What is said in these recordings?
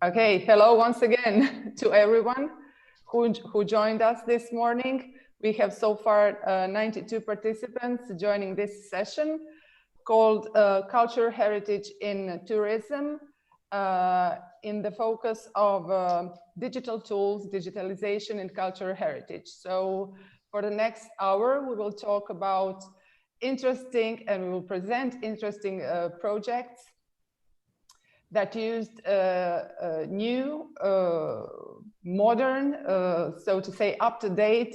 Okay, hello once again to everyone who joined us this morning. We have so far 92 participants joining this session called Culture Heritage in Tourism, in the focus of digital tools, digitalization and cultural heritage. So for the next hour, we will talk about interesting and we will present interesting projects that used new, modern, so to say up-to-date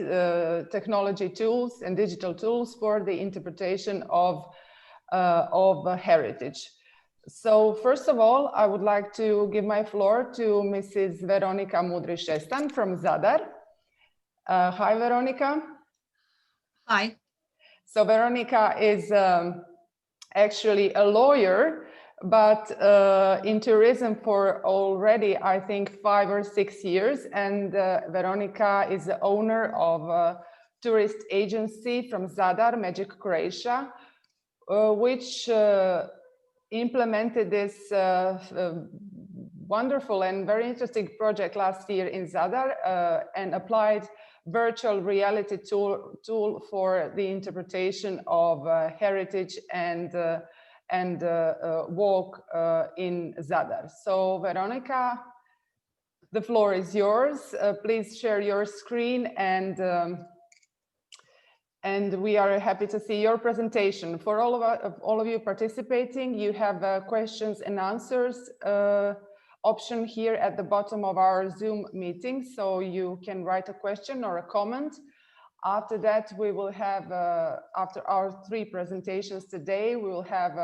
technology tools and digital tools for the interpretation of heritage. So first of all, I would like to give my floor to Mrs. Veronika Mudri Šestan from Zadar. Hi, Veronika. Hi. So Veronika is actually a lawyer, but in tourism for already, I think, 5 or 6 years. And Veronika is the owner of a tourist agency from Zadar, Magic Croatia, which implemented this wonderful and very interesting project last year in Zadar and applied virtual reality tool for the interpretation of heritage and walk in Zadar. So Veronika, the floor is yours. Please share your screen and we are happy to see your presentation. For all of you participating, you have questions and answers option here at the bottom of our Zoom meeting, so you can write a question or a comment. After that, we will have, after our 3 presentations today, we will have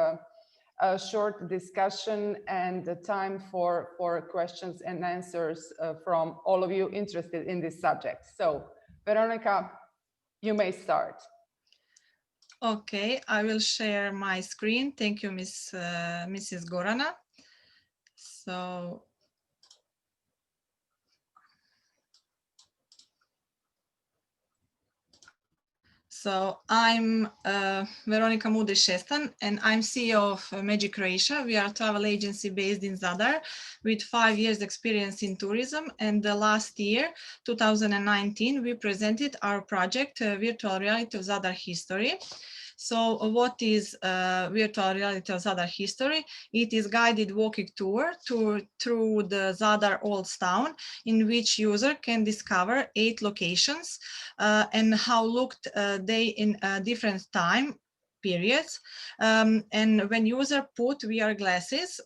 a short discussion and the time for questions and answers from all of you interested in this subject. So, Veronika, you may start. Okay, I will share my screen. Thank you, Mrs. Gorana. So I'm Veronika Mudri Šestan, and I'm CEO of Magic Croatia. We are a travel agency based in Zadar with 5 years experience in tourism. And the last year, 2019, we presented our project, Virtual Reality of Zadar History. So what is Virtual Reality of Zadar History? It is guided walking tour through the Zadar Old Town, in which user can discover 8 locations and how looked they in different time periods. And when user put VR glasses,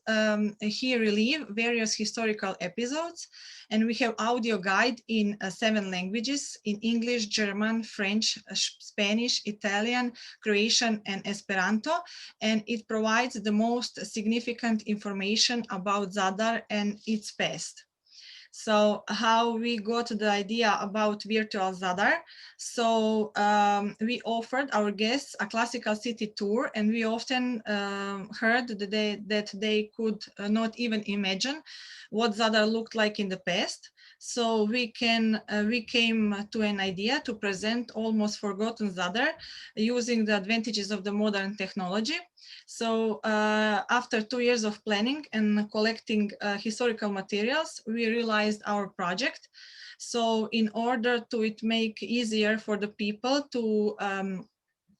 he relive various historical episodes. And we have audio guide in 7 languages, in English, German, French, Spanish, Italian, Croatian, and Esperanto. And it provides the most significant information about Zadar and its past. So how we got the idea about virtual Zadar? So we offered our guests a classical city tour, and we often heard that they could not even imagine what Zadar looked like in the past. So we came to an idea to present almost forgotten Zadar using the advantages of the modern technology. So after 2 years of planning and collecting historical materials, we realized our project. So in order to make easier for the people to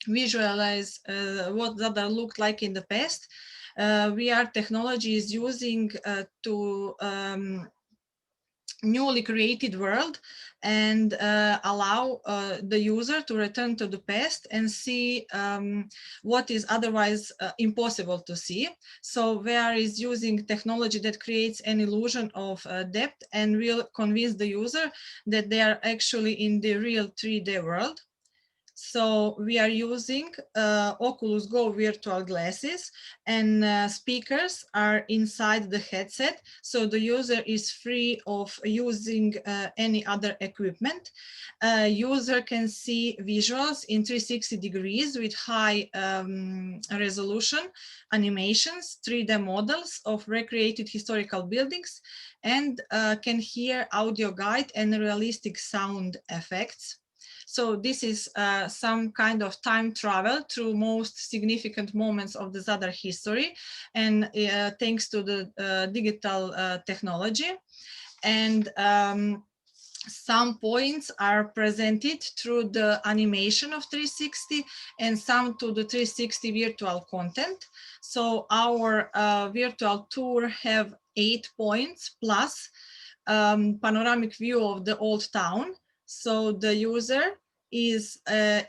visualize what Zadar looked like in the past, VR technology is using to newly created world and allow the user to return to the past and see what is otherwise impossible to see. So VR is using technology that creates an illusion of depth and will convince the user that they are actually in the real 3D world. So we are using Oculus Go virtual glasses, and speakers are inside the headset. So the user is free of using any other equipment. User can see visuals in 360 degrees with high resolution animations, 3D models of recreated historical buildings, and can hear audio guide and realistic sound effects. So this is some kind of time travel through most significant moments of the Zadar history, and thanks to the digital technology. And some points are presented through the animation of 360 and some to the 360 virtual content. So our virtual tour have 8 points plus panoramic view of the old town. So the user is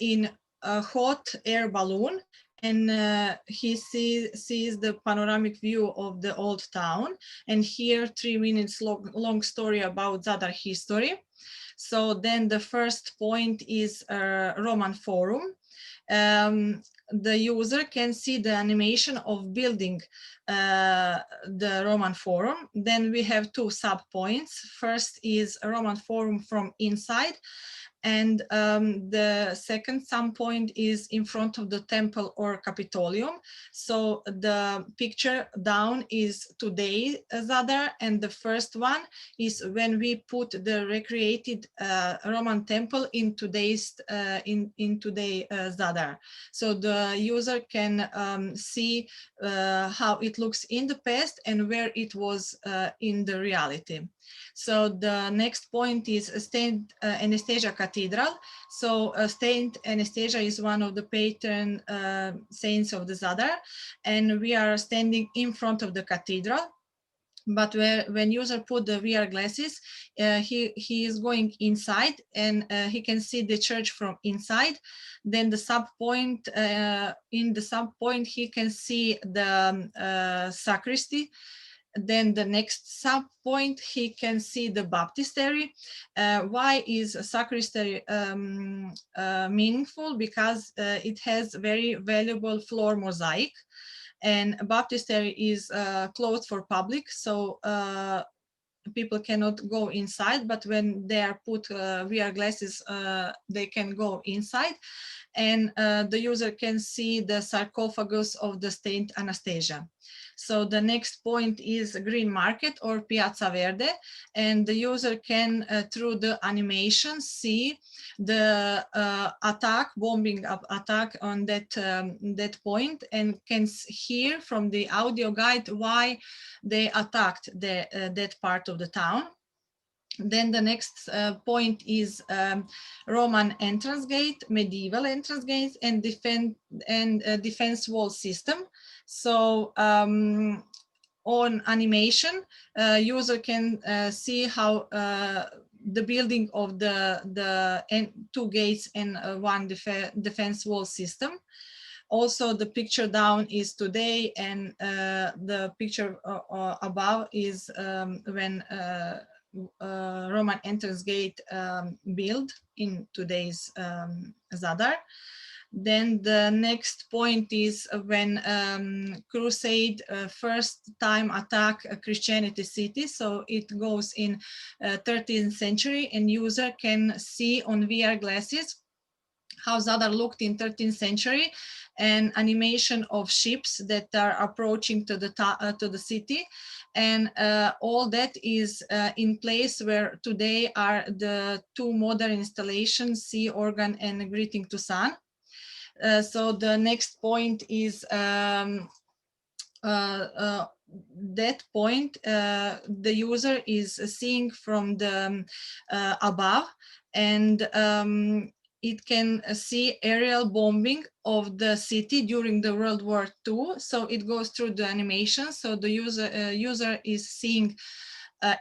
in a hot air balloon, and he sees the panoramic view of the old town, and here 3 minutes long story about Zadar history. So then the first point is Roman Forum. The user can see the animation of building the Roman Forum. Then we have 2 sub points. First is Roman Forum from inside, and the second sub point is in front of the temple or Capitolium. So the picture down is today Zadar, and the first one is when we put the recreated Roman temple in today's today Zadar. So the user can see how it looks in the past and where it was in the reality. So the next point is Saint Anastasia Cathedral. So Saint Anastasia is one of the patron saints of the Zadar, and we are standing in front of the cathedral. But when user put the VR glasses, he is going inside, and he can see the church from inside. Then the sub point, in the sub point, he can see the sacristy. Then the next sub point, he can see the baptistry. Why is sacristy meaningful? Because it has very valuable floor mosaic, and baptistry is closed for public, so people cannot go inside, but when they are put VR glasses, they can go inside, and the user can see the sarcophagus of the Saint Anastasia. So the next point is Green Market or Piazza Verde, and the user can, through the animation, see the bombing attack on that point, and can hear from the audio guide why they attacked that part of the town. Then the next point is Roman entrance gate, medieval entrance gates, and defense wall system. So on animation, user can see how the building of the 2 gates and 1 defense wall system. Also, the picture down is today, and the picture above is when Roman entrance gate built in today's Zadar. Then the next point is when Crusade first time attack Christianity city. So it goes in 13th century, and user can see on VR glasses how Zadar looked in 13th century, and animation of ships that are approaching to the city, and all that is in place where today are the 2 modern installations, Sea Organ and Greeting to Sun. So the next point is that point, the user is seeing from the above, and it can see aerial bombing of the city during the World War II. So it goes through the animation. So the user is seeing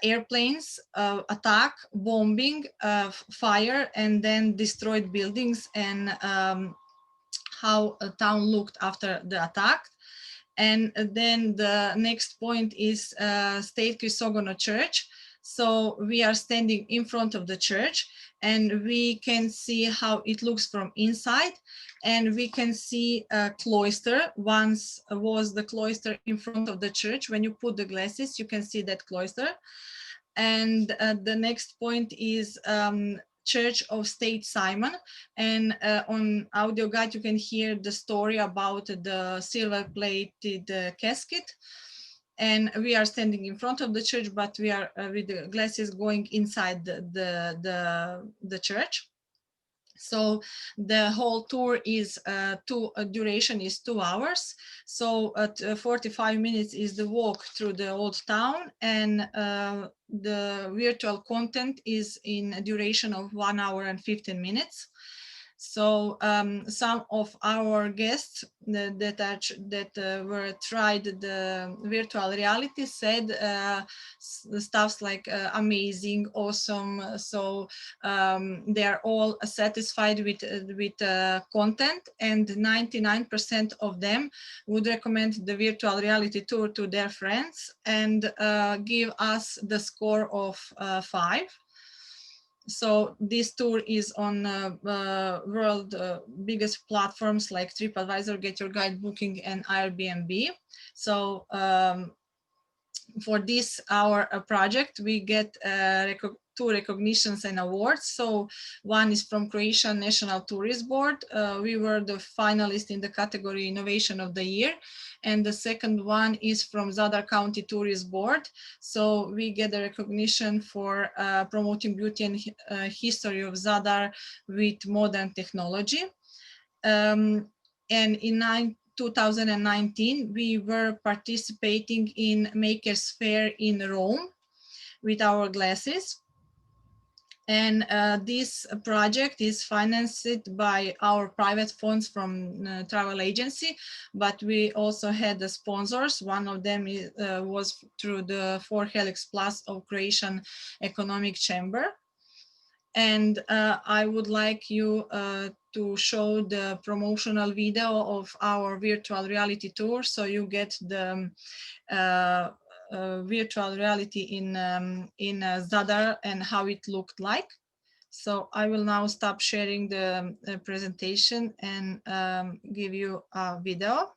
airplanes attack, bombing, fire, and then destroyed buildings, and how a town looked after the attack. And then the next point is State Chrysogono Church. So we are standing in front of the church, and we can see how it looks from inside, and we can see a cloister. Once was the cloister in front of the church. When you put the glasses, you can see that cloister. And the next point is Church of Saint Simon, and on audio guide you can hear the story about the silver-plated casket. And we are standing in front of the church, but we are with the glasses going inside the church. So the whole tour is duration is 2 hours. So at 45 minutes is the walk through the old town, and the virtual content is in a duration of 1 hour and 15 minutes. So some of our guests that were tried the virtual reality said stuffs like amazing, awesome. So they are all satisfied with content, and 99% of them would recommend the virtual reality tour to their friends and give us the score of 5. So this tour is on world biggest platforms like TripAdvisor, Get Your Guide, Booking, and Airbnb. So for this our project, we get 2 recognitions and awards. So one is from Croatian National Tourist Board. We were the finalist in the category Innovation of the Year. And the second one is from Zadar County Tourist Board. So we get the recognition for promoting beauty and history of Zadar with modern technology. And in 2019, we were participating in Makers Fair in Rome with our glasses. And this project is financed by our private funds from travel agency, but we also had the sponsors. One of them was through the 4 Helix Plus of Croatian Economic Chamber. And I would like you to show the promotional video of our virtual reality tour, so you get the virtual reality in Zadar and how it looked like. So I will now stop sharing the presentation and give you a video.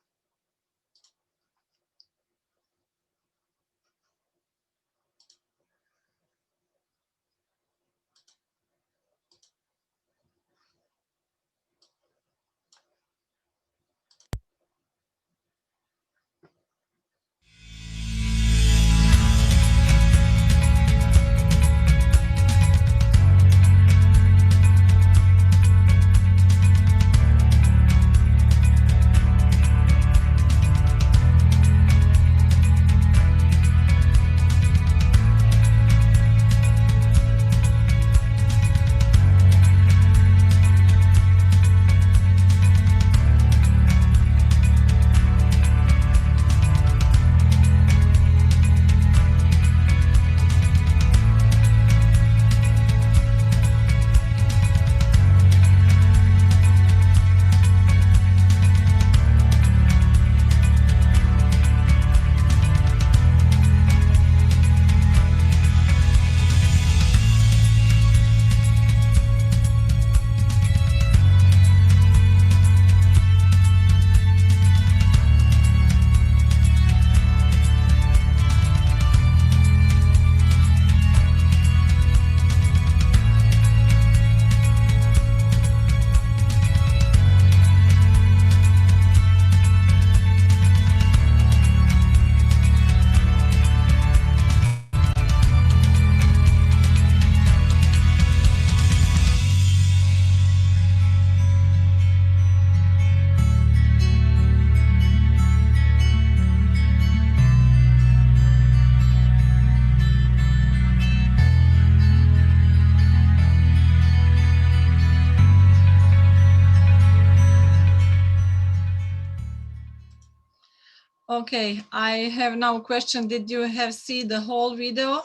Okay, I have now a question. Did you have seen the whole video?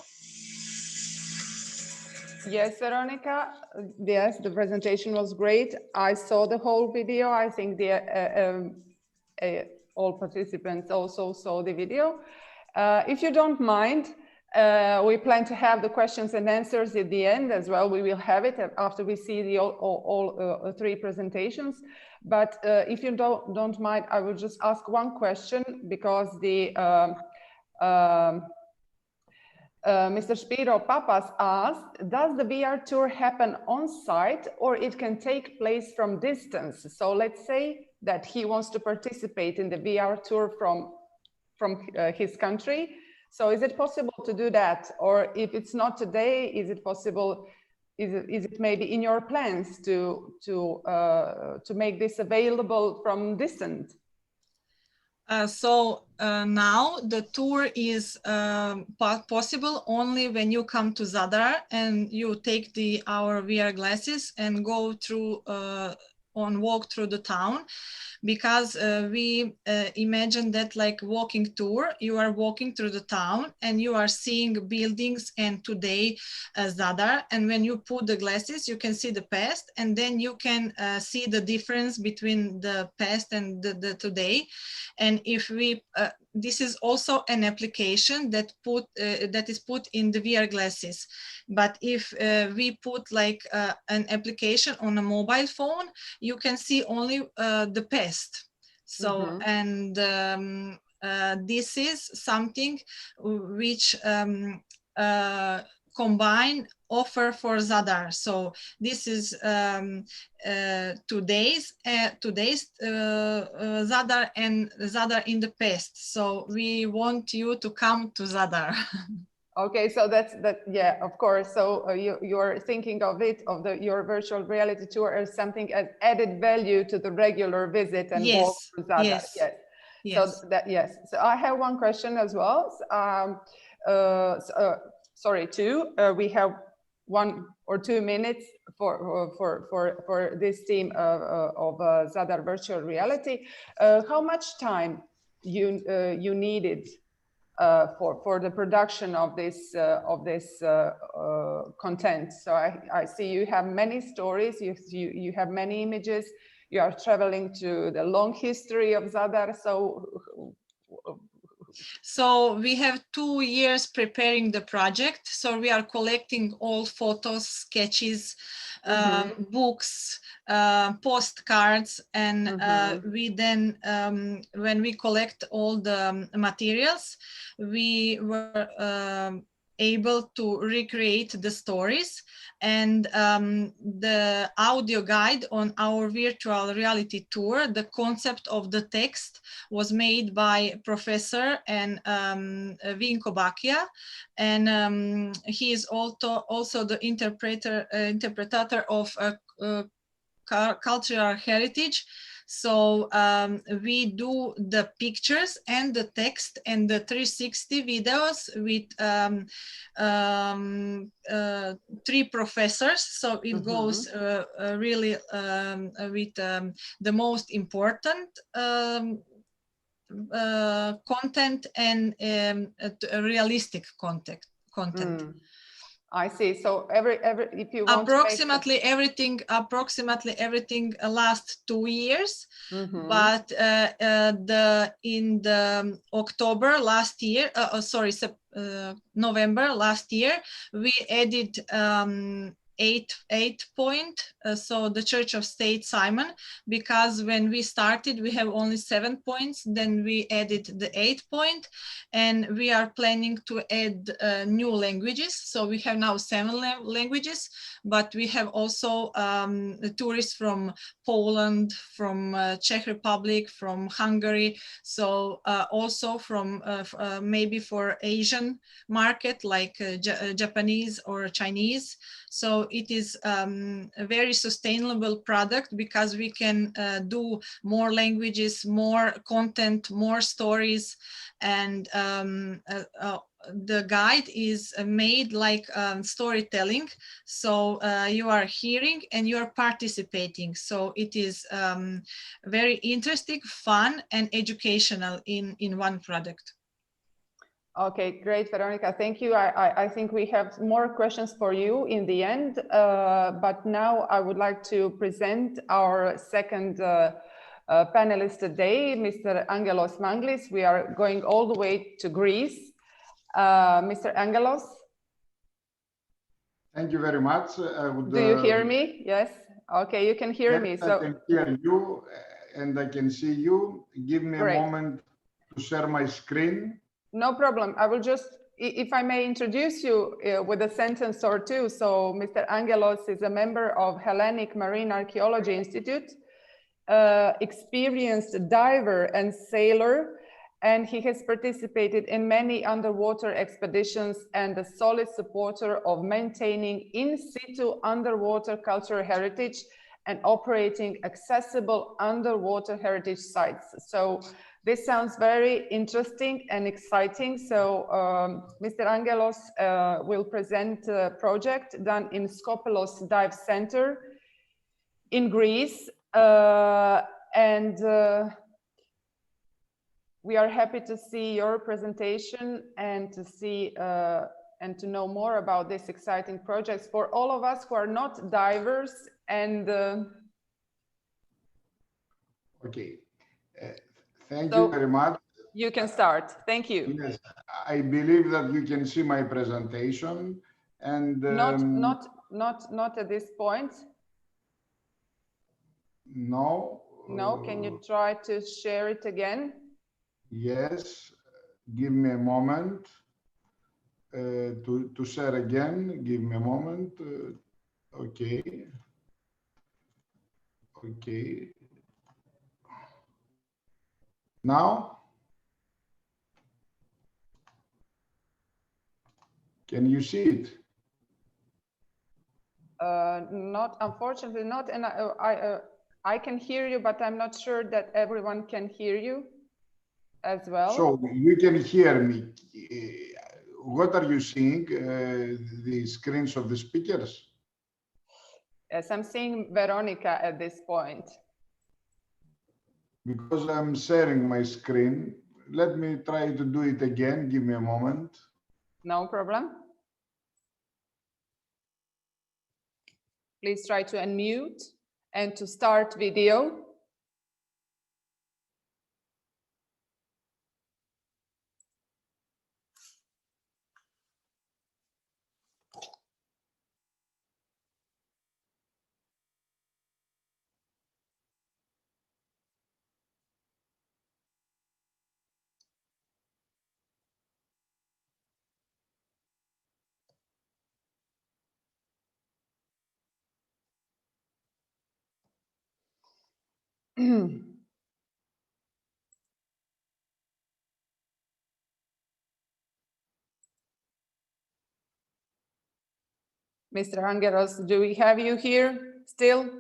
Yes, Veronika. Yes, the presentation was great. I saw the whole video. I think all participants also saw the video. If you don't mind, we plan to have the questions and answers at the end as well. We will have it after we see the all 3 presentations. But if you don't mind, I will just ask one question, because the Mr. Spiro Papas asked, does the VR tour happen on site or it can take place from distance? So let's say that he wants to participate in the VR tour from his country. So is it possible to do that? Or if it's not today, is it possible is it maybe in your plans to make this available from distance? Now the tour is possible only when you come to Zadar and you take our VR glasses and go through walk through the town, because we imagine that like walking tour, you are walking through the town and you are seeing buildings and today Zadar, and when you put the glasses you can see the past, and then you can see the difference between the past and the today. And if we this is also an application that is put in the VR glasses, but if we put like an application on a mobile phone, you can see only the past. So and this is something which combine offer for Zadar. So this is today's Zadar and Zadar in the past. So we want you to come to Zadar. Okay, so that's yeah, of course. So you're thinking of it, your virtual reality tour as something as added value to the regular visit and walk to Zadar. Yes. So So I have one question as well. Sorry, two. We have 1 or 2 minutes for this team of Zadar virtual reality. How much time you needed for the production of this content? So I see you have many stories, you have many images, you are traveling to the long history of Zadar. So we have 2 years preparing the project. So we are collecting all photos, sketches, books, postcards, and we then, when we collect all the materials, we were able to recreate the stories, and the audio guide on our virtual reality tour, the concept of the text was made by Professor and Vinko Bakija, and he is also the interpreter of cultural heritage. So we do the pictures and the text and the 360 videos with 3 professors. So it goes really with the most important content and realistic content. I see. So every if you want approximately everything lasts 2 years, but in the October last year, November last year, we added 8 point, so the Church of State Simon, because when we started we have only 7 points, then we added the 8 point, and we are planning to add new languages. So we have now 7 languages, but we have also tourists from Poland, from Czech Republic, from Hungary, so also from maybe for Asian market like Japanese or Chinese. So it is a very sustainable product because we can do more languages, more content, more stories, and the guide is made like storytelling. So you are hearing and you are participating. So it is very interesting, fun, and educational in one product. Okay, great, Veronika. Thank you. I think we have more questions for you in the end, but now I would like to present our second panelist today, Mr. Angelos Manglis. We are going all the way to Greece. Mr. Angelos. Thank you very much. Do you hear me? Yes. Okay, you can hear me. So I can hear you and I can see you. Give me a moment to share my screen. No problem. I will just, if I may introduce you with a sentence or two. So Mr. Angelos is a member of Hellenic Marine Archaeology Institute, experienced diver and sailor, and he has participated in many underwater expeditions and a solid supporter of maintaining in situ underwater cultural heritage and operating accessible underwater heritage sites. So this sounds very interesting and exciting. So Mr. Angelos will present a project done in Skopelos Dive Center in Greece. We are happy to see your presentation and to see and to know more about this exciting project for all of us who are not divers and okay. Thank you very much. You can start. Thank you. Yes, I believe that you can see my presentation and not at this point. No. No, can you try to share it again? Yes, give me a moment to share again. Give me a moment. Okay. Okay. Now? Can you see it? Not, unfortunately not, and I can hear you, but I'm not sure that everyone can hear you as well. So you can hear me. What are you seeing? The screens of the speakers? Yes, I'm seeing Veronika at this point. Because I'm sharing my screen, let me try to do it again. Give me a moment. No problem. Please try to unmute and to start video. Mr. Angelos, do we have you here still?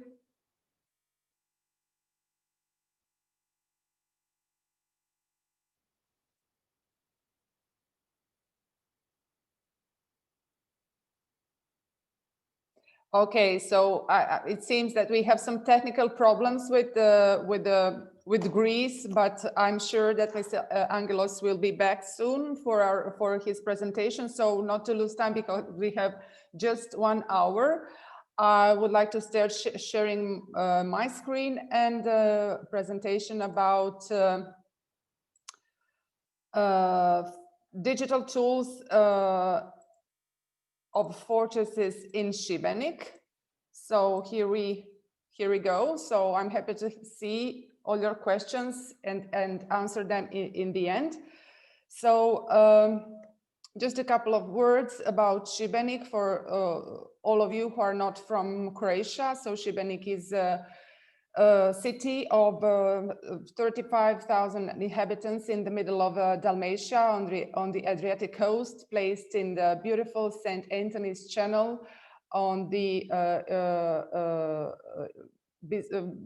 Okay, so it seems that we have some technical problems with Greece, but I'm sure that Mr. Angelos will be back soon for his presentation. So not to lose time because we have just 1 hour. I would like to start sharing my screen and presentation about digital tools of fortresses in Šibenik. So here we go. So I'm happy to see all your questions and answer them in the end. So just a couple of words about Šibenik for all of you who are not from Croatia. So Šibenik is a city of 35,000 inhabitants in the middle of Dalmatia on the Adriatic coast, placed in the beautiful St. Anthony's Channel on the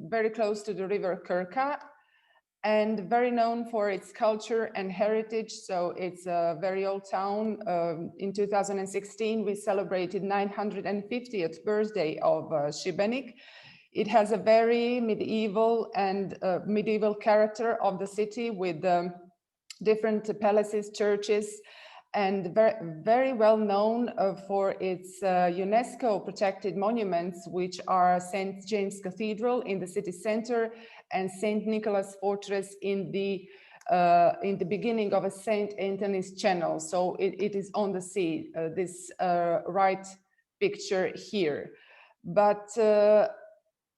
very close to the river Krka, and very known for its culture and heritage. So it's a very old town. In 2016, we celebrated 950th birthday of Šibenik. It has a very medieval and medieval character of the city with different palaces, churches, and very well known for its UNESCO protected monuments, which are St. James Cathedral in the city center and St. Nicholas Fortress in the beginning of a St. Anthony's Channel. So it is on the sea, this right picture here. But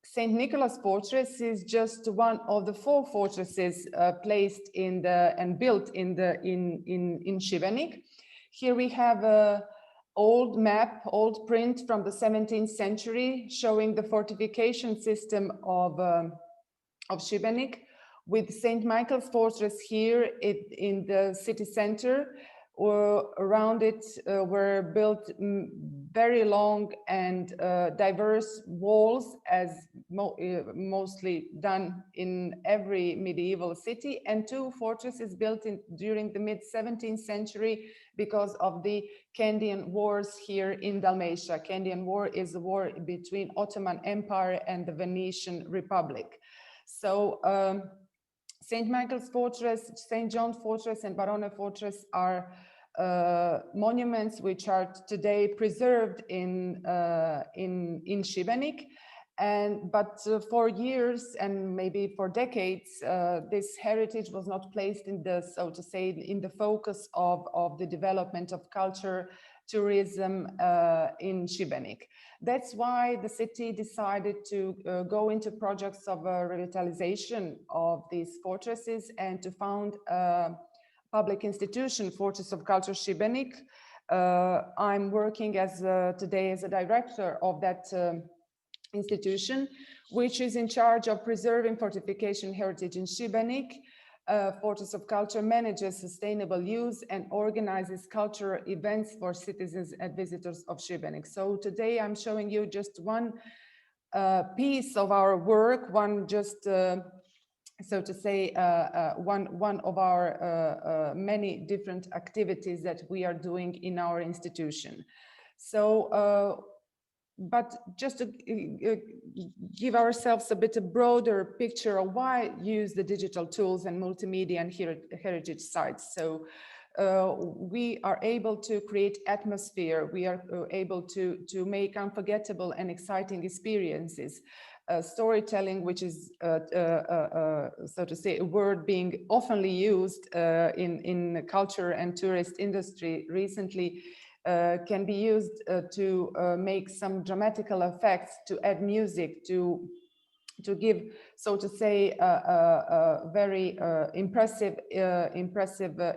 St. Nicholas Fortress is just one of the 4 fortresses placed in and built in Šibenik. Here we have an old map, old print from the 17th century, showing the fortification system of Šibenik, with St. Michael's Fortress here in the city center. Around it were built very long and diverse walls, as mostly done in every medieval city, and 2 fortresses built during the mid-17th century because of the Candian Wars here in Dalmatia. Candian War is a war between Ottoman Empire and the Venetian Republic. So St. Michael's Fortress, St. John's Fortress, and Barone Fortress are monuments which are today preserved in Šibenik, but for years and maybe for decades, this heritage was not placed in the, so to say, in the focus of the development of culture, tourism in Šibenik. That's why the city decided to go into projects of revitalization of these fortresses and to found public institution, Fortress of Culture Šibenik. I'm working today as a director of that institution, which is in charge of preserving fortification heritage in Šibenik. Fortress of Culture manages sustainable use and organizes cultural events for citizens and visitors of Šibenik. So today I'm showing you just one piece of our work, one just so to say, one of our many different activities that we are doing in our institution. So, but just to give ourselves a bit of broader picture of why use the digital tools and multimedia and heritage sites. So we are able to create atmosphere. We are able to make unforgettable and exciting experiences. Storytelling, which is, so to say, a word being oftenly used in culture and tourist industry recently, can be used to make some dramatical effects, to add music, to give, so to say, a very impressive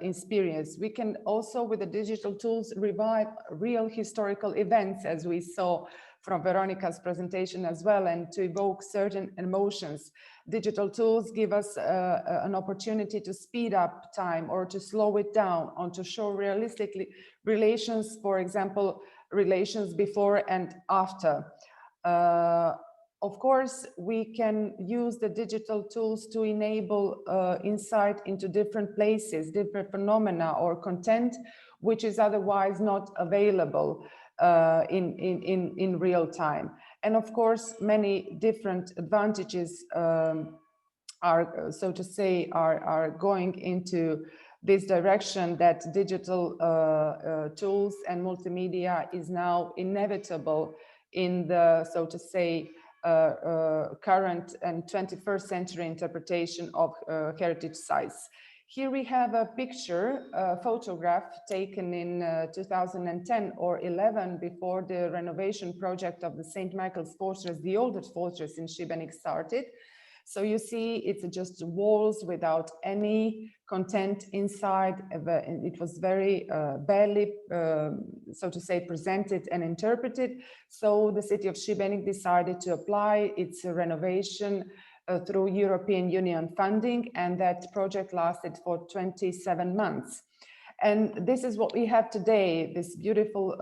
experience. We can also, with the digital tools, revive real historical events, as we saw from Veronika's presentation as well, and to evoke certain emotions. Digital tools give us an opportunity to speed up time or to slow it down, or to show realistically relations, for example, relations before and after. Of course, we can use the digital tools to enable insight into different places, different phenomena or content, which is otherwise not available in real time. And of course, many different advantages are, so to say, are going into this direction, that digital tools and multimedia is now inevitable in the, so to say, current and 21st century interpretation of heritage sites. Here we have a picture, a photograph taken in 2010 or 11, before the renovation project of the St. Michael's Fortress, the oldest fortress in Šibenik, started. So you see, it's just walls without any content inside. It was very barely, so to say, presented and interpreted. So the city of Šibenik decided to apply its renovation through European Union funding, and that project lasted for 27 months. And this is what we have today, this beautiful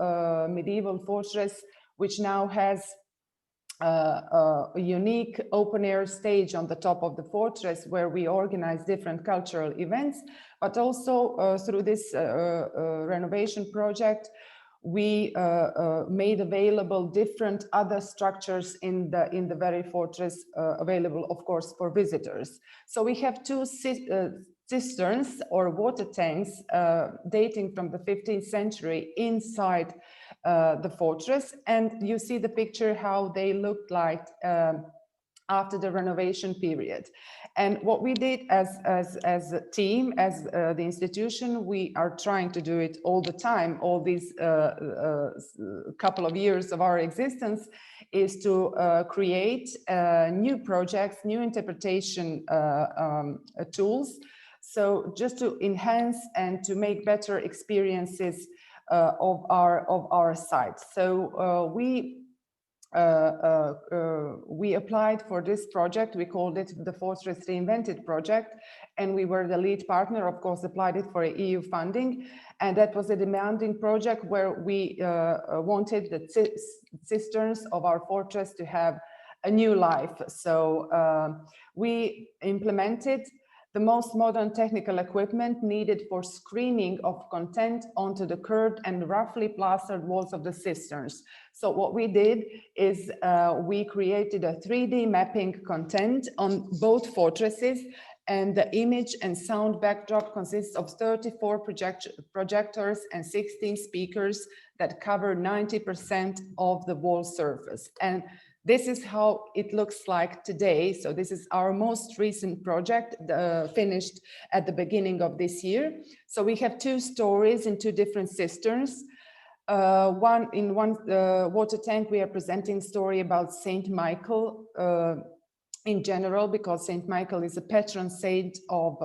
medieval fortress, which now has a unique open-air stage on the top of the fortress, where we organize different cultural events, but also through this renovation project, we made available different other structures in the very fortress, available, of course, for visitors. So we have 2 cisterns or water tanks dating from the 15th century inside the fortress, and you see the picture how they looked like after the renovation period. And what we did as a team, as the institution, we are trying to do it all the time, all these couple of years of our existence, is to create new projects, new interpretation tools. So just to enhance and to make better experiences of our sites. So we we applied for this project. We called it the Fortress Reinvented project, and we were the lead partner, of course, applied it for EU funding. And that was a demanding project where we wanted the cisterns of our fortress to have a new life. So we implemented the most modern technical equipment needed for screening of content onto the curved and roughly plastered walls of the cisterns. So what we did is we created a 3D mapping content on both fortresses, and the image and sound backdrop consists of 34 projectors and 16 speakers that cover 90% of the wall surface. And this is how it looks like today. So this is our most recent project, finished at the beginning of this year. So we have two stories in two different cisterns. In one water tank, we are presenting story about Saint Michael in general, because Saint Michael is a patron saint of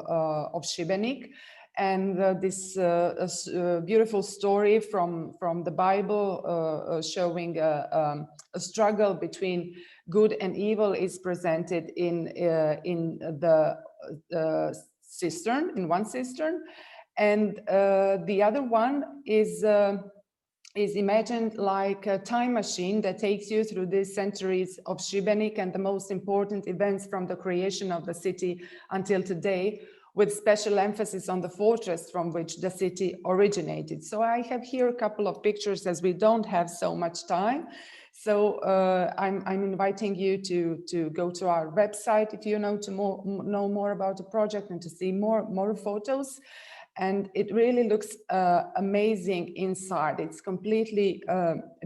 Šibenik. And this beautiful story from the Bible showing a struggle between good and evil is presented in the cistern, in one cistern. And the other one is imagined like a time machine that takes you through the centuries of Šibenik and the most important events from the creation of the city until today, with special emphasis on the fortress from which the city originated. So I have here a couple of pictures, as we don't have so much time. So I'm inviting you to go to our website if you know know more about the project and to see more photos. And it really looks amazing inside. It's completely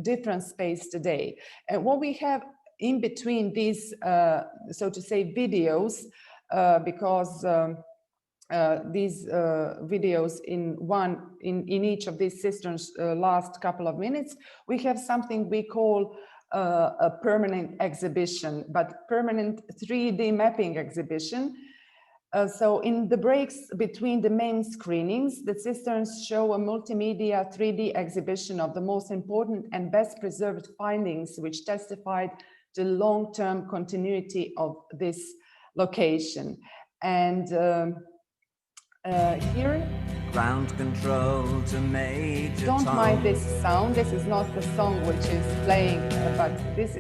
different space today. And what we have in between these, so to say, videos, because these videos in each of these cisterns last couple of minutes, we have something we call a permanent exhibition, but permanent 3D mapping exhibition. So in the breaks between the main screenings, the cisterns show a multimedia 3D exhibition of the most important and best preserved findings, which testified to long-term continuity of this location. And here, ground control to Major don't Tom. mind this sound. This is not the song which is playing, but this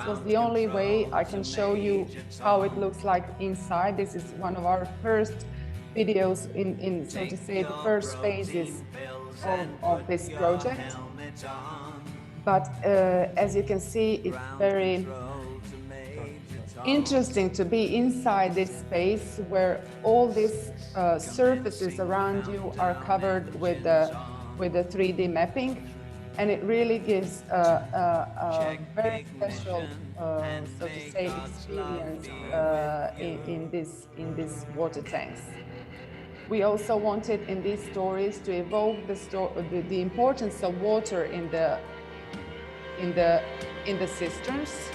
was the only way I can show you how it looks like inside. This is one of our first videos in so to say, the first phases of this project. But as you can see, it's very interesting to be inside this space where all these surfaces around you are covered with the 3D mapping, and it really gives a very special, so to say, experience in this water tanks. We also wanted in these stories to evoke the importance of water in the cisterns.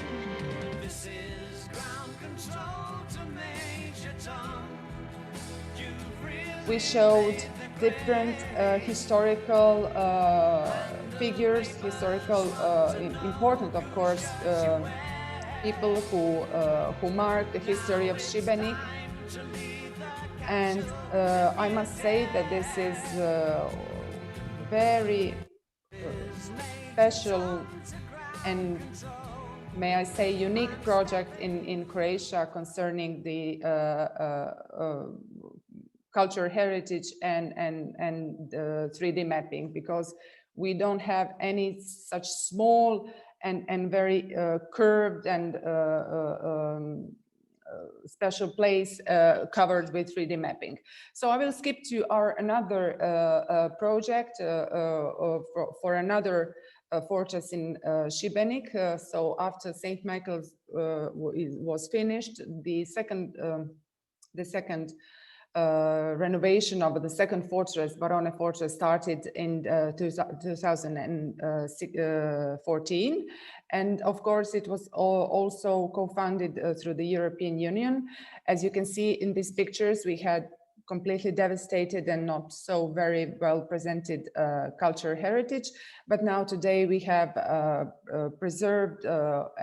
We showed different historical figures, important, of course, people who marked the history of Šibenik. And I must say that this is a very special and, may I say, unique project in Croatia concerning the cultural heritage and 3D mapping, because we don't have any such small and very curved and special place covered with 3D mapping. So I will skip to another project for another fortress in Šibenik. So after St. Michael's was finished, the second renovation of the second fortress, Barone Fortress, started in 2014. And of course, it was also co-funded through the European Union. As you can see in these pictures, we had completely devastated and not so very well presented cultural heritage. But now today we have preserved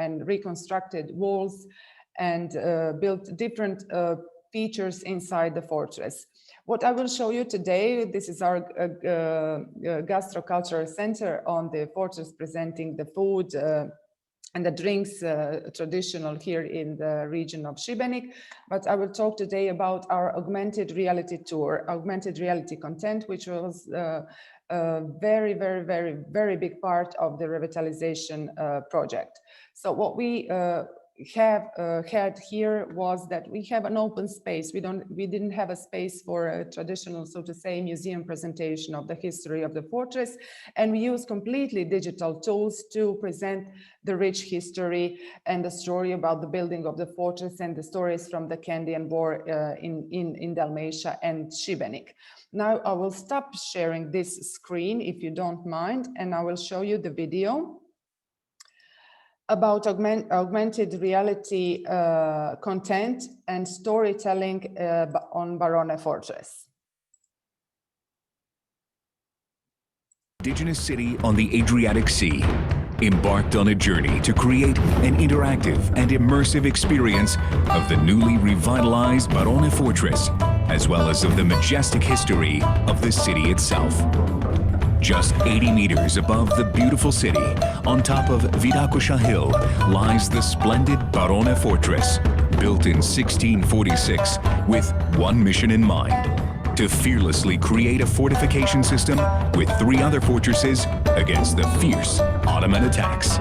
and reconstructed walls and built different features inside the fortress. What I will show you today, this is our gastrocultural center on the fortress, presenting the food and the drinks traditional here in the region of Šibenik. But I will talk today about our augmented reality tour, augmented reality content, which was a very, very, very, very big part of the revitalization project. So what we have had here was that we have an open space. We didn't have a space for a traditional, so to say, museum presentation of the history of the fortress, and we use completely digital tools to present the rich history and the story about the building of the fortress and the stories from the Candian War in Dalmatia and Šibenik. Now I will stop sharing this screen if you don't mind, and I will show you the video about augmented reality content and storytelling on Barone Fortress. Indigenous city on the Adriatic Sea embarked on a journey to create an interactive and immersive experience of the newly revitalized Barone Fortress, as well as of the majestic history of the city itself. Just 80 meters above the beautiful city, on top of Vidakoša Hill, lies the splendid Barone Fortress, built in 1646 with one mission in mind: to fearlessly create a fortification system with 3 other fortresses against the fierce Ottoman attacks.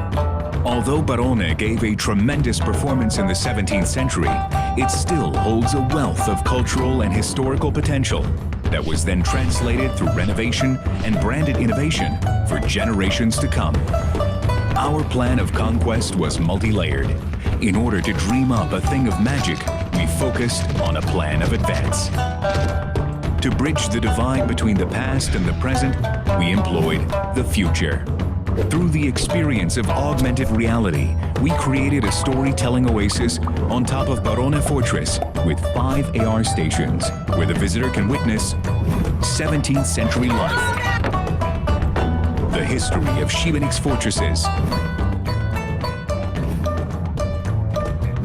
Although Barone gave a tremendous performance in the 17th century, it still holds a wealth of cultural and historical potential that was then translated through renovation and branded innovation for generations to come. Our plan of conquest was multi-layered. In order to dream up a thing of magic, we focused on a plan of advance. To bridge the divide between the past and the present, we employed the future. Through the experience of augmented reality, we created a storytelling oasis on top of Barone Fortress with 5 AR stations where the visitor can witness 17th century life, the history of Šibenik's fortresses,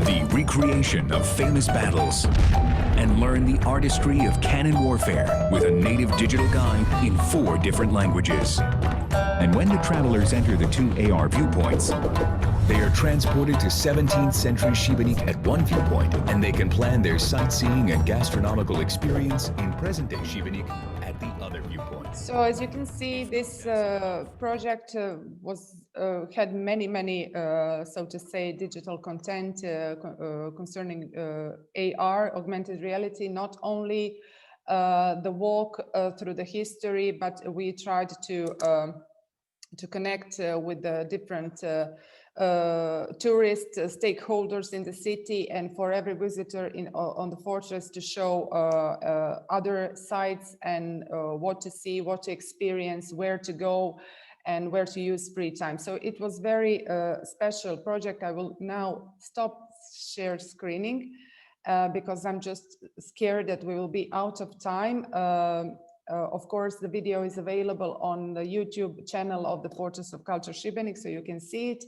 the recreation of famous battles, and learn the artistry of cannon warfare with a native digital guide in 4 different languages. And when the travelers enter the 2 AR viewpoints, they are transported to 17th century Šibenik at one viewpoint, and they can plan their sightseeing and gastronomical experience in present-day Šibenik at the other viewpoint. So as you can see, this project had many, so to say, digital content concerning AR, augmented reality, not only the walk through the history, but we tried to connect with the different tourist stakeholders in the city, and for every visitor on the fortress to show other sites and what to see, what to experience, where to go, and where to use free time. So it was very special project. I will now stop share screening because I'm just scared that we will be out of time. Of course, the video is available on the YouTube channel of the Fortress of Culture Šibenik, so you can see it.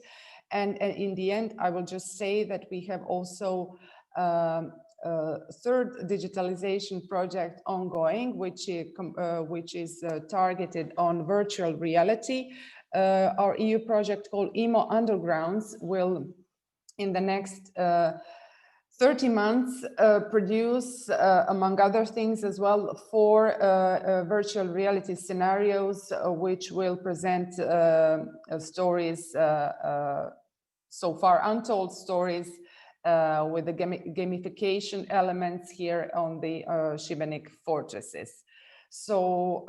And in the end, I will just say that we have also a 3rd digitalization project ongoing, which is targeted on virtual reality. Our EU project called IMO Undergrounds will, in the next 30 months, produce, among other things as well, 4 virtual reality scenarios, which will present stories, so far untold stories, with the gamification elements here on the Šibenik fortresses. So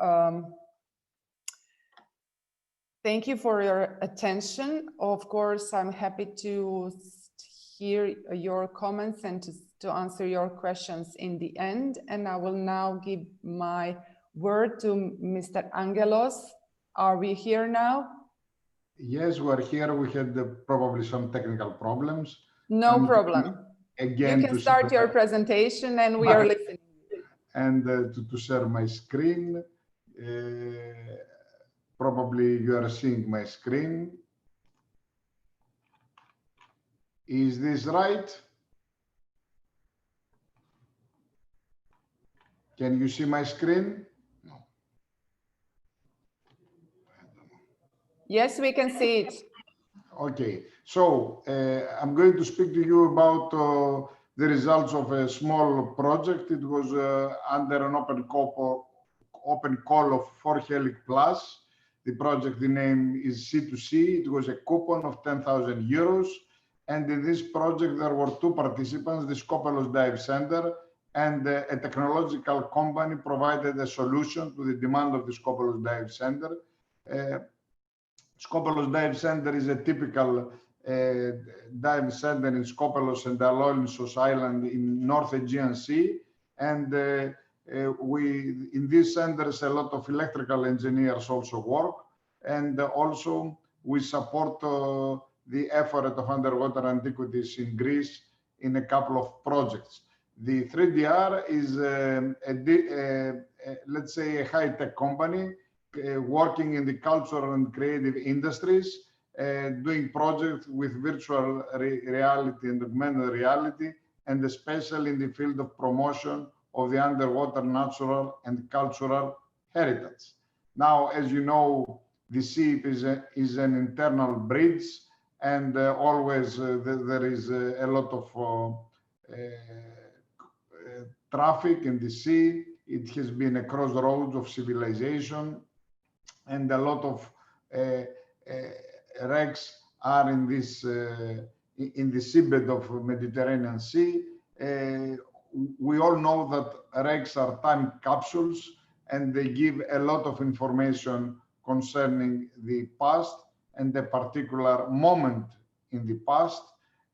thank you for your attention. Of course, I'm happy to hear your comments and to answer your questions in the end. And I will now give my word to Mr. Angelos. Are we here now? Yes, we're here. We had probably some technical problems. No problem. Again, you can start your presentation and we are listening. and to share my screen. Probably you are seeing my screen. Is this right? Can you see my screen? No. Yes, we can see it. Okay, so I'm going to speak to you about the results of a small project. It was under an open call of 4Helic Plus. The project, the name is C2C. It was a coupon of 10,000 euros. And in this project, there were two participants, the Skopelos Dive Center and a technological company provided a solution to the demand of the Skopelos Dive Center. Skopelos Dive Center is a typical dive center in Skopelos and Aloysios Island in North Aegean Sea. And in these centers, a lot of electrical engineers also work. And also we support the effort of underwater antiquities in Greece in a couple of projects. The 3DR is, let's say, a high-tech company working in the cultural and creative industries, doing projects with virtual reality and augmented reality, and especially in the field of promotion of the underwater natural and cultural heritage. Now, as you know, the sea is an internal bridge, and always there is a lot of traffic in the sea. It has been a crossroads of civilization, and a lot of wrecks are in this in the seabed of Mediterranean Sea. We all know that wrecks are time capsules, and they give a lot of information concerning the past and a particular moment in the past.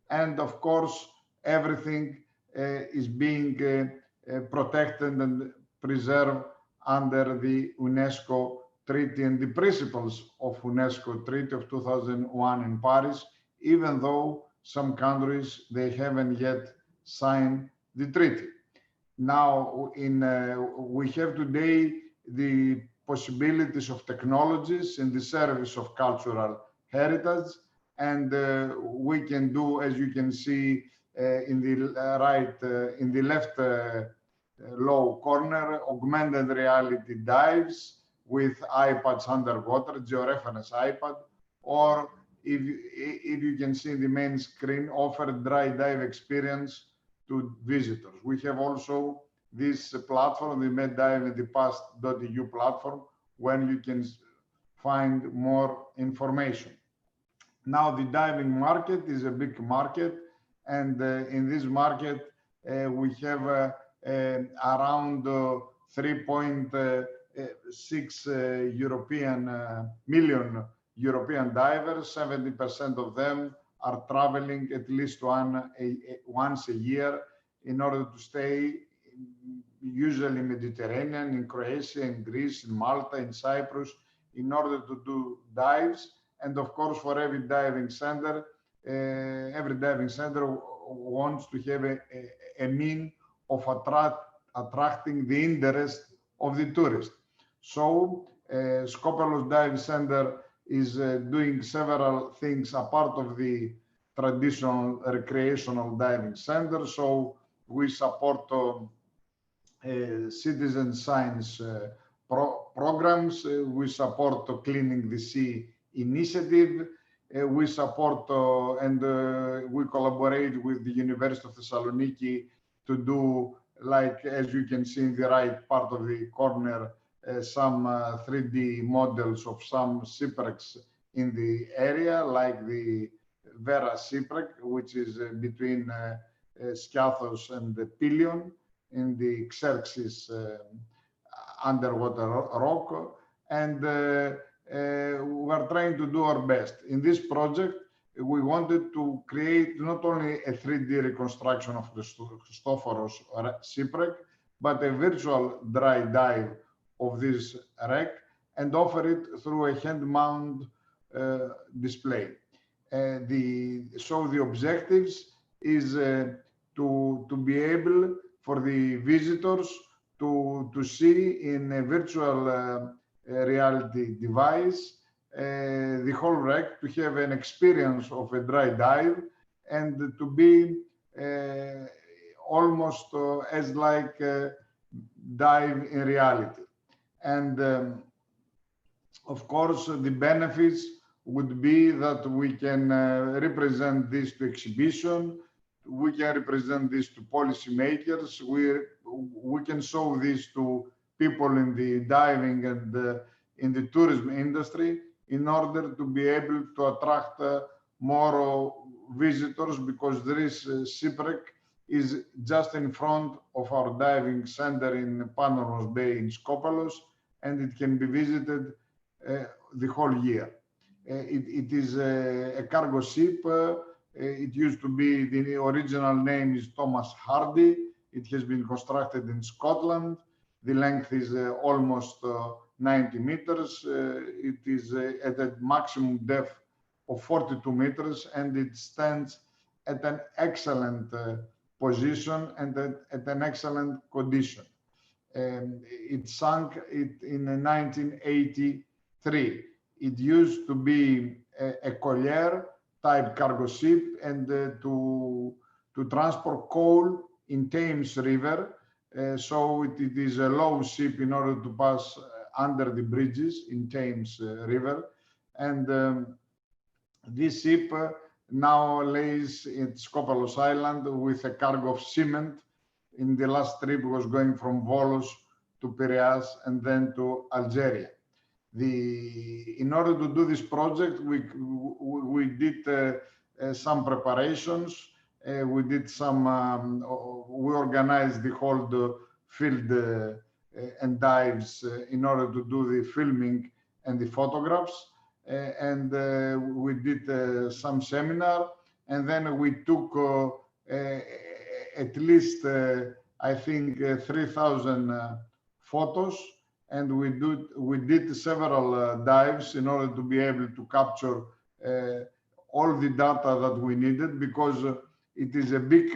And of course, everything is being protected and preserved under the UNESCO Treaty and the principles of UNESCO Treaty of 2001 in Paris, even though some countries, they haven't yet signed the treaty. Now, we have today the possibilities of technologies in the service of cultural heritage, and we can do, as you can see in the left low corner, augmented reality dives with iPads underwater, georeference iPad, or if you can see in the main screen, offer dry dive experience to visitors. We have also this platform, the MedDive in the past.eu platform, when you can find more information. Now, the diving market is a big market, and in this market, we have around 3.6 million European divers. 70% of them are traveling at least once a year in order to stay, usually Mediterranean, in Croatia, in Greece, in Malta, in Cyprus, in order to do dives. And of course, for every diving center wants to have a mean of attracting the interest of the tourist. So Skopelos Dive Center is doing several things apart of the traditional recreational diving center. So we support citizen science programs. We support Cleaning the Sea initiative. We support and we collaborate with the University of Thessaloniki to do, like, as you can see in the right part of the corner, some 3D models of some shipwrecks in the area, like the Vera shipwreck, which is between Skiathos and the Pilion in the Xerxes underwater rock. And we're trying to do our best. In this project, we wanted to create not only a 3D reconstruction of the Christophoros shipwreck, but a virtual dry dive of this wreck and offer it through a hand-mount display. So the objectives is to be able for the visitors to see in a virtual reality device the whole wreck, to have an experience of a dry dive, and to be almost as like dive in reality. And of course, the benefits would be that we can represent this to exhibition, we can represent this to policymakers, we can show this to people in the diving and in the tourism industry, in order to be able to attract more visitors, because this shipwreck is just in front of our diving center in Panormos Bay in Skopalos, and it can be visited the whole year. It is a cargo ship. It used to be, the original name is Thomas Hardy. It has been constructed in Scotland. The length is almost 90 meters. It is at a maximum depth of 42 meters, and it stands at an excellent position and at an excellent condition. It sank in 1983. It used to be a collier type cargo ship, and to transport coal in Thames River. So it is a low ship in order to pass under the bridges in Thames River. And this ship now lays at Skopalos Island with a cargo of cement. In the last trip was going from Volos to Piraeus and then to Algeria. In order to do this project, we did some preparations. We did some. We organized the whole field and dives in order to do the filming and the photographs. And we did some seminar, and then we took at least I think 3,000 photos, and we did several dives in order to be able to capture all the data that we needed, because it is a big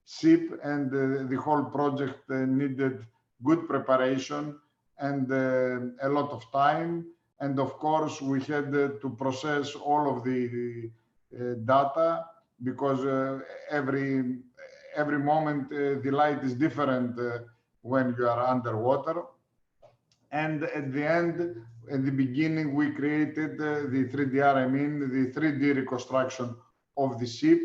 ship, and the whole project needed good preparation and a lot of time. And of course, we had to process all of the data, because every moment the light is different when you are underwater. And at the end, at the beginning, we created the 3DR, the 3D reconstruction of the ship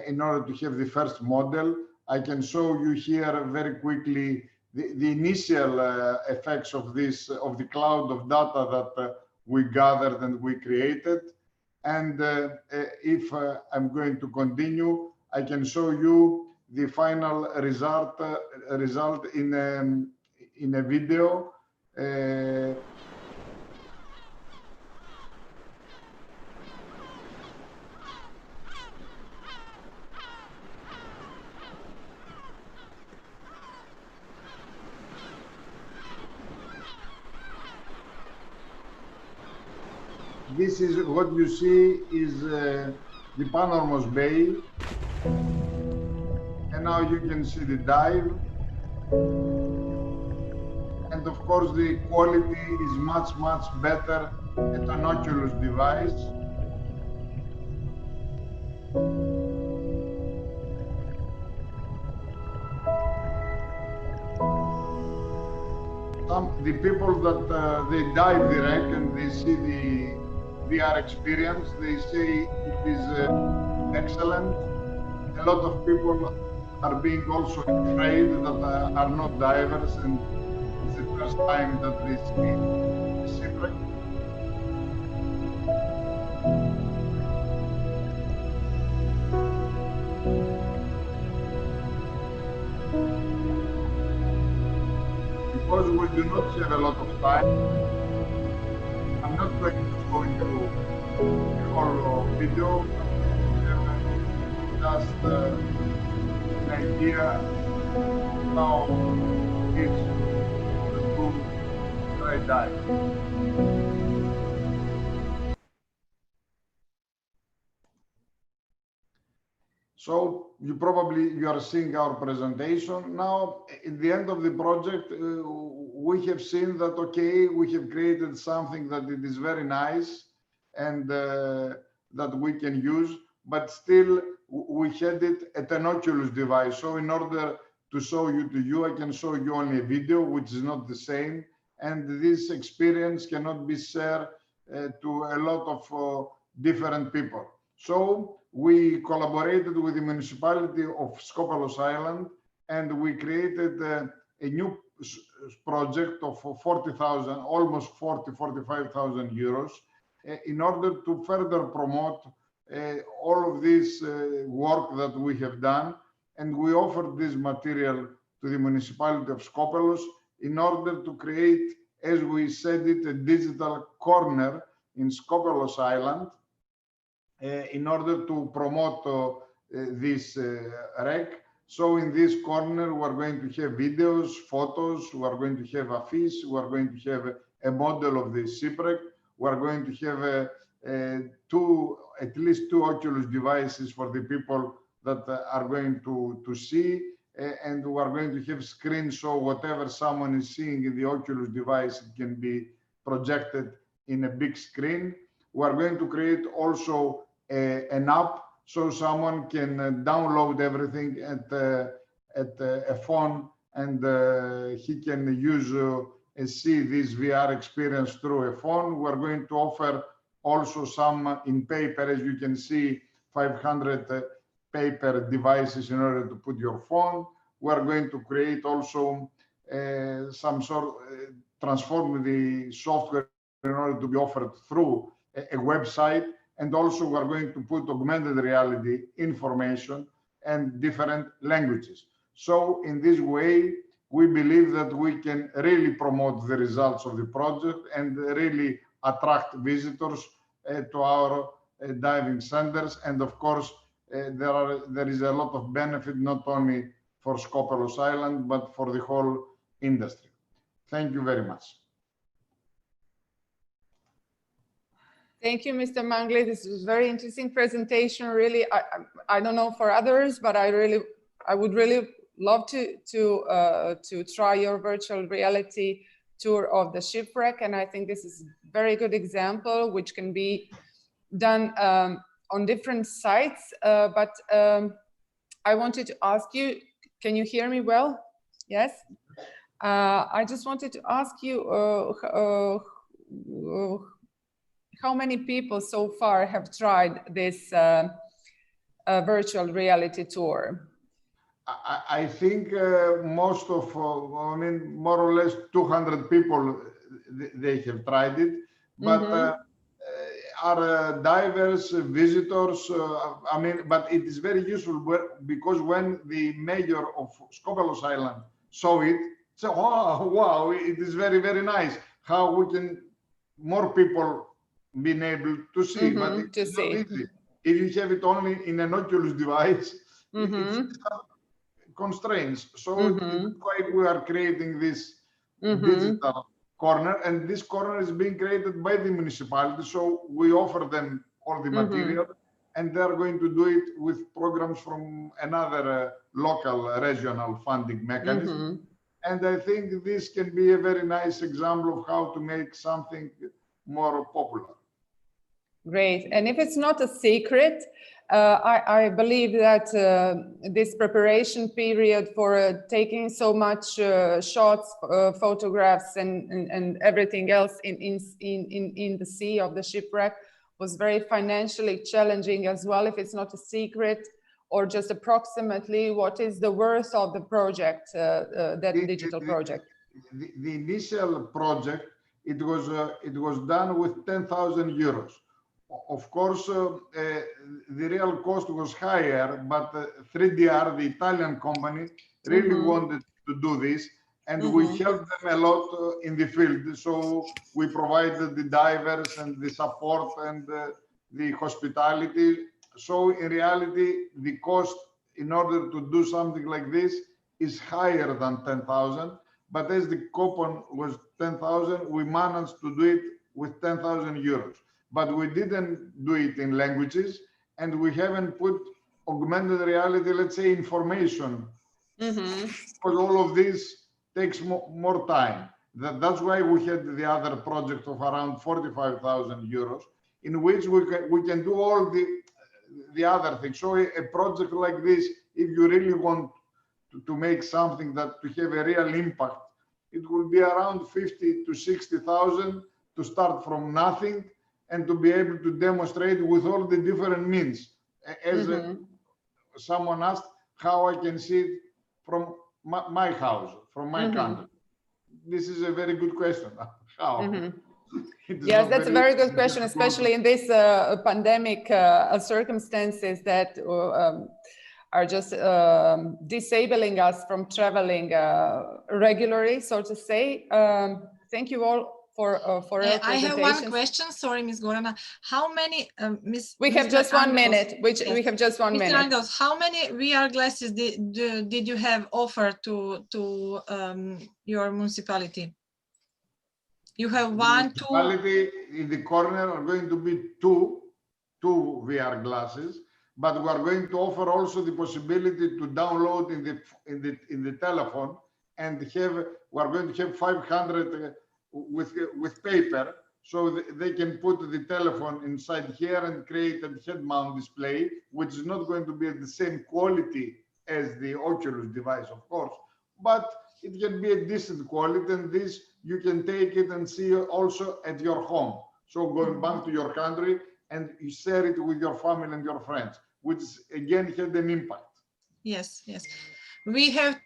in order to have the first model. I can show you here very quickly the initial effects of this, of the cloud of data that we gathered and we created. And if I'm going to continue, I can show you the final result in a video. This is what you see is the Panormos Bay, and now you can see the dive. And of course, the quality is much better at an Oculus device. The people that they dive the wreck and they see the VR experience, they say it is excellent. A lot of people are being also afraid that are not divers, and it's the first time that they see a shipwreck. Because we do not have a lot of time, I'm not going to go into the whole video. Just an idea how it's to dry dive. So you are seeing our presentation. Now, at the end of the project, we have seen that, okay, we have created something that it is very nice and that we can use, but still we had it at an Oculus device. So in order to show to you, I can show you only a video, which is not the same. And this experience cannot be shared to a lot of different people. So we collaborated with the municipality of Skopelos Island, and we created a new project of 40,000, almost 45,000 euros, in order to further promote all of this work that we have done. And we offered this material to the municipality of Skopelos in order to create, as we said it, a digital corner in Skopelos Island, in order to promote this rec. So in this corner, we are going to have videos, photos, we are going to have a fish, we are going to have a model of the shipwreck, we are going to have at least two Oculus devices for the people that are going to see, and we are going to have screens, so whatever someone is seeing in the Oculus device, it can be projected in a big screen. We are going to create also an app, so someone can download everything at a phone, and he can use see this VR experience through a phone. We are going to offer also some in paper, as you can see, 500 paper devices in order to put your phone. We are going to create also some sort transform the software in order to be offered through a website. And also we are going to put augmented reality information and different languages. So in this way, we believe that we can really promote the results of the project and really attract visitors to our diving centers. And of course, there is a lot of benefit, not only for Skopelos Island, but for the whole industry. Thank you very much. Thank you, Mr. Manglis. This was a very interesting presentation. Really, I don't know for others, but I would really love to try your virtual reality tour of the shipwreck. And I think this is a very good example, which can be done on different sites. But I wanted to ask you, can you hear me well? Yes. I just wanted to ask you how many people so far have tried this virtual reality tour? I think most of, I mean, more or less 200 people, they have tried it, but are divers, visitors, I mean, but it is very useful because when the mayor of Skopelos Island saw it, said, oh, wow, it is very, very nice how we can, more people being able to see, but it's not easy. If you have it only in an Oculus device, it's constraints. So it's why we are creating this digital corner, and this corner is being created by the municipality. So we offer them all the material, and they're going to do it with programs from another local regional funding mechanism. And I think this can be a very nice example of how to make something more popular. Great. And if it's not a secret, I believe that this preparation period for taking so much shots, photographs, and everything else in the sea of the shipwreck was very financially challenging as well. If it's not a secret, or just approximately, what is the worth of the project, that digital project? The initial project, it was done with 10,000 euros. Of course, the real cost was higher, but 3DR, the Italian company, really wanted to do this, and we helped them a lot in the field. So we provided the divers and the support and the hospitality. So in reality, the cost in order to do something like this is higher than 10,000. But as the coupon was 10,000, we managed to do it with 10,000 euros. But we didn't do it in languages, and we haven't put augmented reality, let's say, information. Because all of this takes more time. That's why we had the other project of around 45,000 euros, in which we can do all the other things. So a project like this, if you really want to make something that to have a real impact, it will be around 50 to 60,000 to start from nothing and to be able to demonstrate with all the different means. As someone asked, how I can see it from my house, from my country. This is a very good question. How? Yes, that's a very good question, especially in this pandemic circumstances that are just disabling us from traveling regularly, so to say. Thank you all for your I have one question. Sorry, Ms. Gorana. How many, We have just 1 minute, we have just 1 minute. Mr. Angelos, how many VR glasses did you have offered to your municipality? You have one, two. In the corner are going to be two VR glasses, but we are going to offer also the possibility to download in the telephone, and we are going to have 500 with paper, so they can put the telephone inside here and create a head mount display, which is not going to be the same quality as the Oculus device, of course, but it can be a decent quality, and this you can take it and see also at your home. So going back to your country, and you share it with your family and your friends, which again had an impact. Yes, yes. We have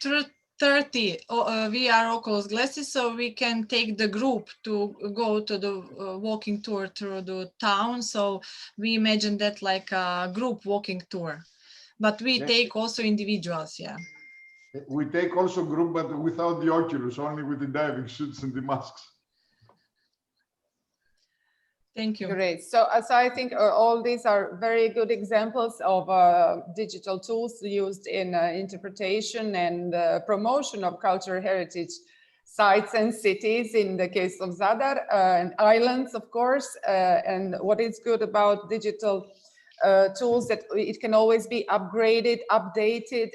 30 VR Oculus glasses, so we can take the group to go to the walking tour through the town. So we imagine that like a group walking tour, but we take also individuals, yeah. We take also group, but without the Oculus, only with the diving suits and the masks. Thank you. Great. So I think all these are very good examples of digital tools used in interpretation and promotion of cultural heritage sites and cities, in the case of Zadar, and islands, of course. And what is good about digital tools, that it can always be upgraded, updated,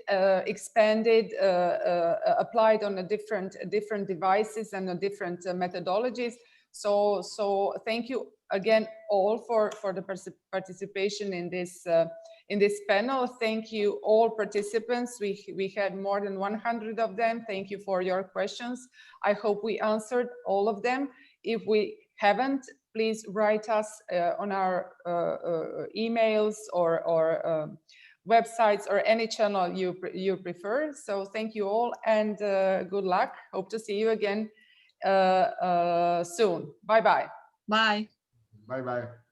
expanded, applied on a different devices and on different methodologies. So thank you again all for the participation in this panel. Thank you all participants. We had more than 100 of them. Thank you for your questions. I hope we answered all of them. If we haven't, please write us on our emails or websites or any channel you prefer. So thank you all, and good luck. Hope to see you again soon. Bye-bye. Bye. Bye-bye.